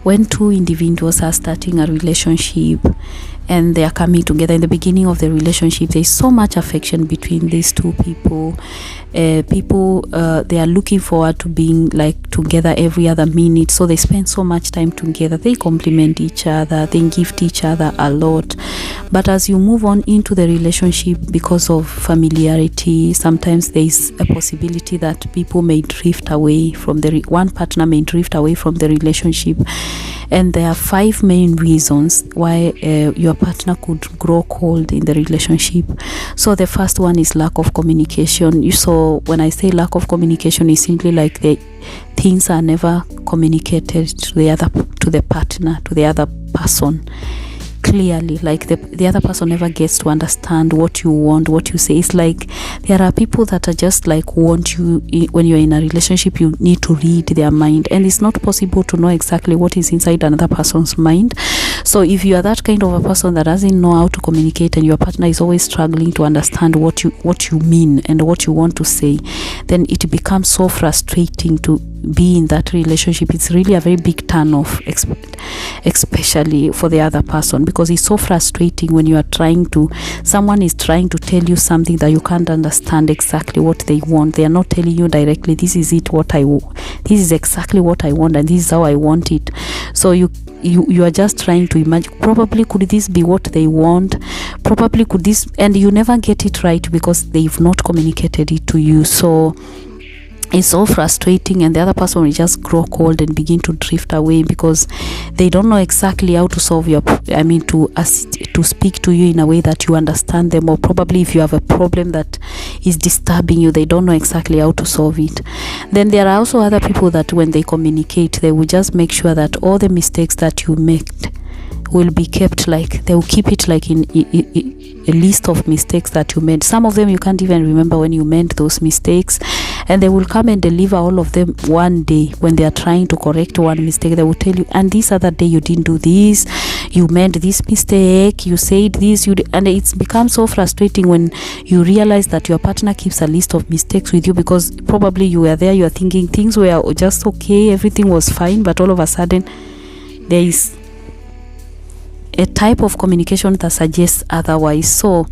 when two individuals are starting a relationship and they are coming together in the beginning of the relationship, there's so much affection between these two people. They are looking forward to being like together every other minute, so they spend so much time together. They compliment each other, they gift each other a lot. But as you move on into the relationship, because of familiarity, sometimes there is a possibility that people may drift away from one partner may drift away from the relationship. And there are 5 main reasons why your partner could grow cold in the relationship. So the first one is lack of communication. So when I say lack of communication, it's simply like things are never communicated to the other person clearly. Like the other person never gets to understand what you want, what you say. It's like there are people that are just like want you. When you're in a relationship, you need to read their mind, and it's not possible to know exactly what is inside another person's mind. So if you are that kind of a person that doesn't know how to communicate, and your partner is always struggling to understand what you mean and what you want to say, then it becomes so frustrating to be in that relationship. It's really a very big turn off, especially for the other person, because it's so frustrating when you are someone is trying to tell you something that you can't understand exactly what they want. They are not telling you directly, this is exactly what I want, and this is how I want it. So you are just trying to imagine, probably could this be what they want, probably could this, and you never get it right because they've not communicated it to you. So it's so frustrating, and the other person will just grow cold and begin to drift away because they don't know exactly how to solve to speak to you in a way that you understand them. Or probably if you have a problem that is disturbing you, they don't know exactly how to solve it. Then there are also other people that when they communicate, they will just make sure that all the mistakes that you make will be kept, like they will keep it like in a list of mistakes that you made. Some of them you can't even remember when you made those mistakes, and they will come and deliver all of them one day. When they are trying to correct one mistake, they will tell you, and this other day you didn't do this, you made this mistake, you said this, and it's become so frustrating when you realize that your partner keeps a list of mistakes with you, because probably you were there, you are thinking things were just okay, everything was fine, but all of a sudden there is a type of communication that suggests otherwise. So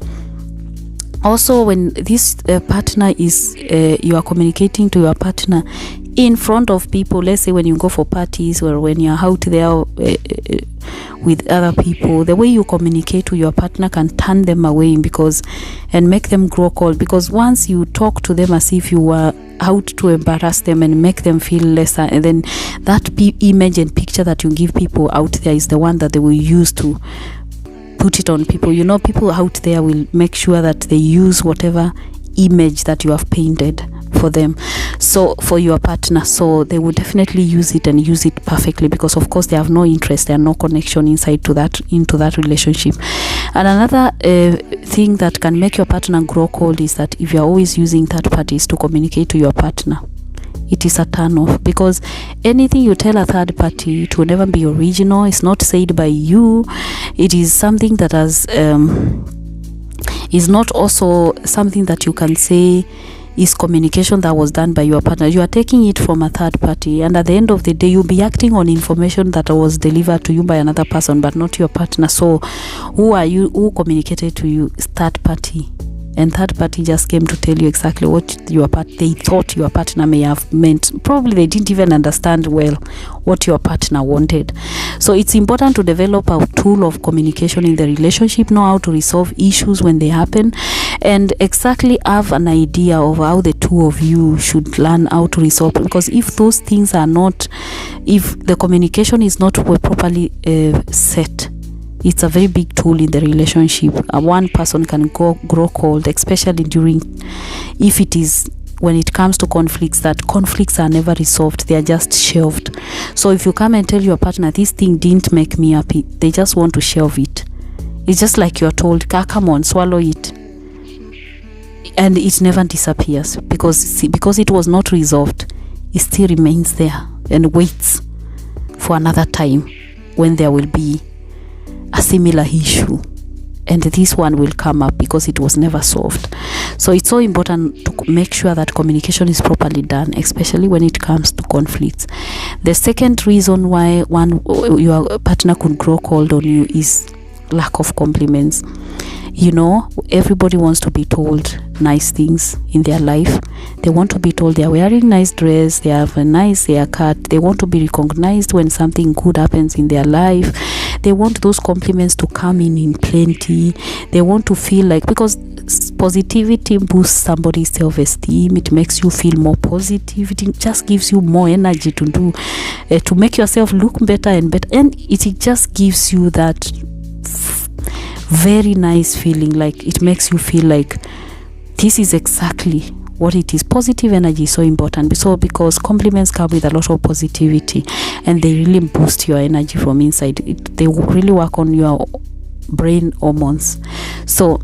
also when this partner is you are communicating to your partner in front of people, let's say when you go for parties or when you're out there with other people, the way you communicate to your partner can turn them away and make them grow cold, because once you talk to them as if you were out to embarrass them and make them feel lesser, and then that image and picture that you give people out there is the one that they will use to put it on people. People out there will make sure that they use whatever image that you have painted for them, so for your partner, so they will definitely use it and use it perfectly, because of course they have no interest, they have no connection into that relationship. And another thing that can make your partner grow cold is that if you're always using third parties to communicate to your partner, it is a turn off, because anything you tell a third party, it will never be original. It's not said by you. It is something that is not also something that you can say is communication that was done by your partner. You are taking it from a third party, and at the end of the day you'll be acting on information that was delivered to you by another person, but not your partner. So who communicated to you? Third party. And third party just came to tell you exactly what they thought your partner may have meant. Probably they didn't even understand well what your partner wanted. So it's important to develop a tool of communication in the relationship, know how to resolve issues when they happen, and exactly have an idea of how the two of you should learn how to resolve. Because if those things are not, if the communication is not properly set, it's a very big tool in the relationship. One person can grow cold, especially when it comes to conflicts, that conflicts are never resolved, they are just shelved. So if you come and tell your partner, this thing didn't make me happy, they just want to shelve it. It's just like you're told, come on, swallow it. And it never disappears, because it was not resolved. It still remains there and waits for another time when there will be a similar issue. and this one will come up because it was never solved. So it's so important to make sure that communication is properly done, especially when it comes to conflicts. The second reason why your partner could grow cold on you is lack of compliments. Everybody wants to be told nice things in their life. They want to be told they are wearing nice dress, they have a nice haircut, they want to be recognized when something good happens in their life. They want those compliments to come in plenty. They want to feel like, because positivity boosts somebody's self-esteem, it makes you feel more positive, it just gives you more energy to do to make yourself look better and better, and it just gives you that very nice feeling. Like, it makes you feel like this is exactly what it is. Positive energy is so important, so because compliments come with a lot of positivity, and they really boost your energy from inside. They really work on your brain hormones. So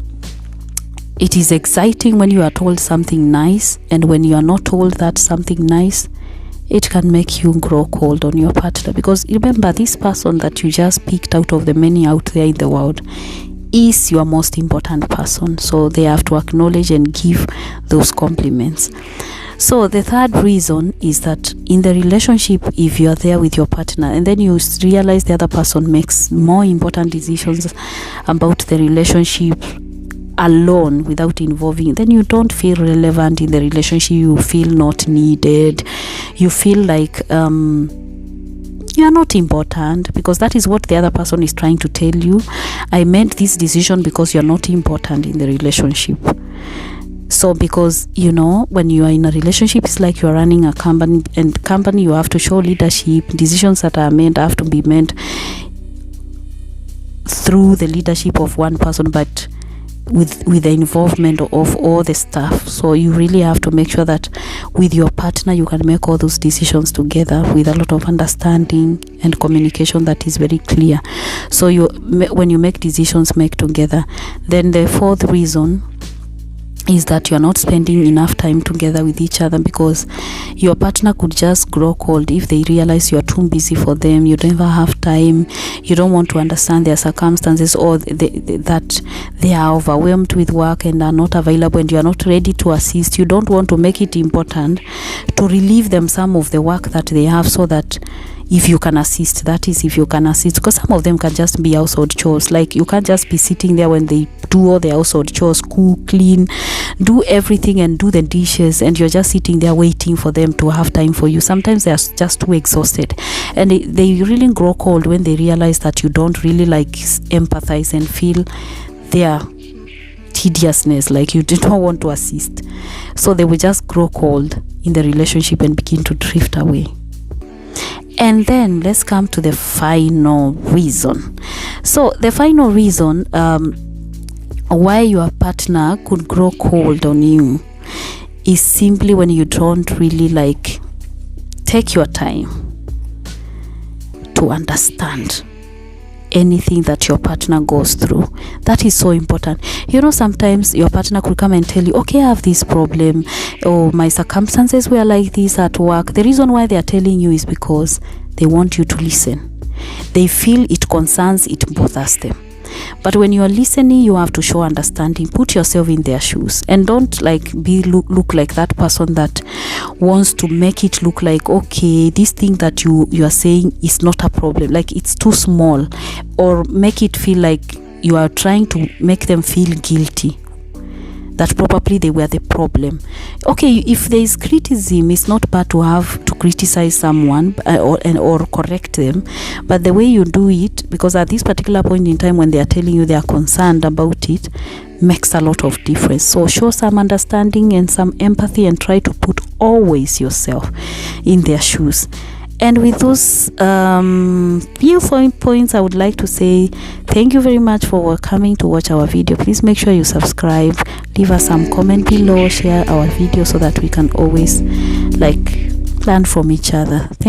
it is exciting when you are told something nice, and when you are not told that something nice, it can make you grow cold on your partner. Because remember, this person that you just picked out of the many out there in the world is your most important person, so they have to acknowledge and give those compliments. So the third reason is that in the relationship, if you are there with your partner and then you realize the other person makes more important decisions about the relationship alone without involving, then you don't feel relevant in the relationship. You feel not needed. You feel like you are not important, because that is what the other person is trying to tell you. I made this decision because you're not important in the relationship. So because when you are in a relationship, it's like you're running a company, and company you have to show leadership. Decisions that are made have to be made through the leadership of one person, but with the involvement of all the staff. So you really have to make sure that with your partner you can make all those decisions together with a lot of understanding and communication that is very clear. So when you make decisions, make together. Then the fourth reason is that you're not spending enough time together with each other, because your partner could just grow cold if they realize you're too busy for them. You don't even have time. You don't want to understand their circumstances, or that they are overwhelmed with work and are not available, and you are not ready to assist. You don't want to make it important to relieve them some of the work that they have, so that if you can assist, that is, if you can assist, because some of them can just be household chores. Like, you can't just be sitting there when they do all the household chores, cook, clean, do everything and do the dishes, and you're just sitting there waiting for them to have time for you. Sometimes they are just too exhausted, and they really grow cold when they realize that you don't really empathize and feel their tediousness, like you don't want to assist. So they will just grow cold in the relationship and begin to drift away. And then let's come to the final reason. So the final reason why your partner could grow cold on you is simply when you don't really take your time to understand anything that your partner goes through. That is so important. Sometimes your partner could come and tell you, okay, I have this problem, or my circumstances were like this at work. The reason why they are telling you is because they want you to listen. They feel it concerns, it bothers them. But when you are listening, you have to show understanding. Put yourself in their shoes, and don't look like that person that wants to make it look like, okay, this thing that you are saying is not a problem, like it's too small, or make it feel like you are trying to make them feel guilty that probably they were the problem. Okay, if there is criticism, it's not bad to have to criticize someone or correct them, but the way you do it, because at this particular point in time when they are telling you they are concerned about it, makes a lot of difference. So show some understanding and some empathy, and try to put always yourself in their shoes. And with those few points, I would like to say thank you very much for coming to watch our video. Please make sure you subscribe, leave us some comment below, share our video so that we can always learn from each other.